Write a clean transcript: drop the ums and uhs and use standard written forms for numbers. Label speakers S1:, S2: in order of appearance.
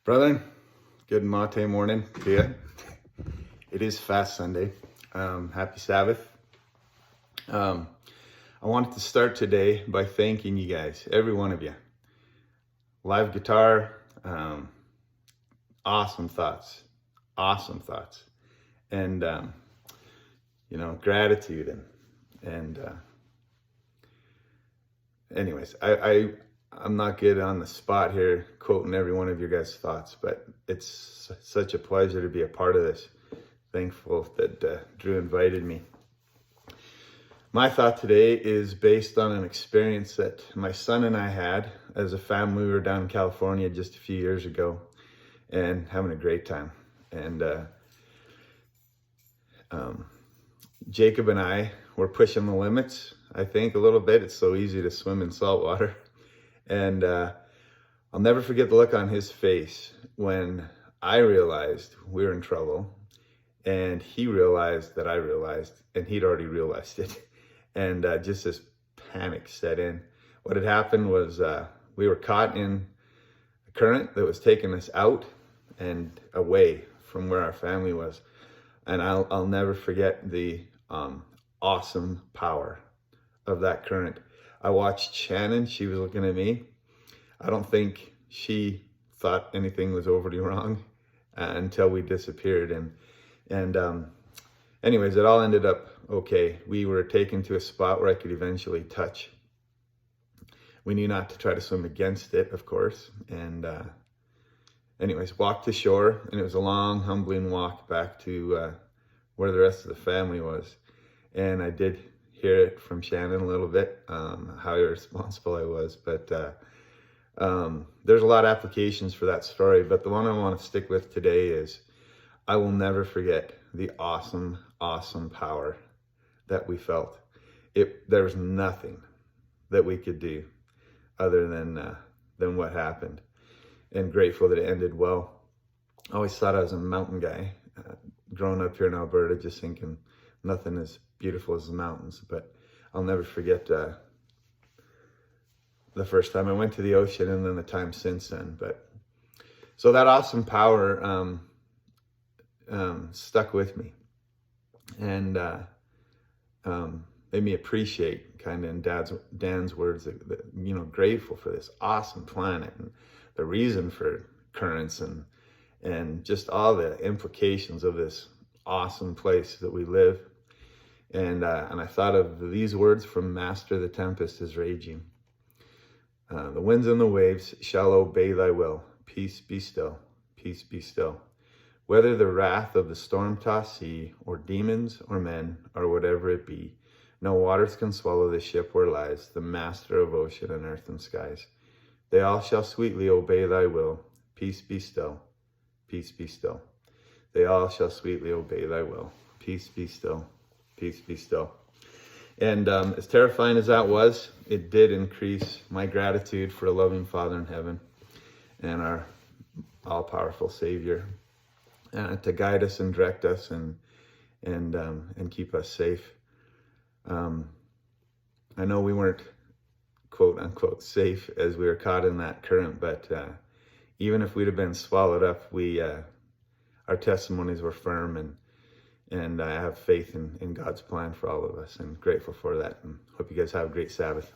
S1: Brother, good Mate morning to you. It is Fast Sunday. Happy Sabbath. I wanted to start today by thanking you guys, every one of you. Live guitar, awesome thoughts, and gratitude and anyways, I'm not good on the spot here quoting every one of your guys' thoughts, but it's such a pleasure to be a part of this. Thankful that Drew invited me. My thought today is based on an experience that my son and I had as a family. We were down in California just a few years ago and having a great time. And Jacob and I were pushing the limits, I think, a little bit. It's so easy to swim in salt water. And I'll never forget the look on his face when I realized we were in trouble, and he realized that I realized, and he'd already realized it. And just this panic set in. What had happened was we were caught in a current that was taking us out and away from where our family was. And I'll never forget the awesome power of that current. I watched Shannon. She was looking at me. I don't think she thought anything was overly wrong until we disappeared. And anyways, it all ended up okay. We were taken to a spot where I could eventually touch. We knew not to try to swim against it, of course. And anyways, walked to shore, and it was a long, humbling walk back to where the rest of the family was. And I did hear it from Shannon a little bit, how irresponsible I was. But there's a lot of applications for that story. But the one I want to stick with today is I will never forget the awesome, awesome power that we felt. There was nothing that we could do other than what happened. And grateful that it ended well. I always thought I was a mountain guy. Growing up here in Alberta, just thinking nothing as beautiful as the mountains. But I'll never forget the first time I went to the ocean, and then the time since then. But so that awesome power stuck with me, and made me appreciate, kind of in Dan's words, that grateful for this awesome planet and the reason for currents and just all the implications of this awesome place that we live. And I thought of these words from Master: the tempest is raging. The winds and the waves shall obey thy will. Peace be still, peace be still. Whether the wrath of the storm-tossed sea, or demons, or men, or whatever it be, no waters can swallow the ship where lies the Master of ocean and earth and skies. They all shall sweetly obey thy will. Peace be still, peace be still. They all shall sweetly obey thy will. Peace be still, peace be still. And as terrifying as that was, it did increase my gratitude for a loving Father in heaven and our all-powerful Savior to guide us and direct us and keep us safe. I know we weren't quote unquote safe as we were caught in that current, but even if we'd have been swallowed up, our testimonies were firm, and I have faith in God's plan for all of us, and grateful for that. And hope you guys have a great Sabbath.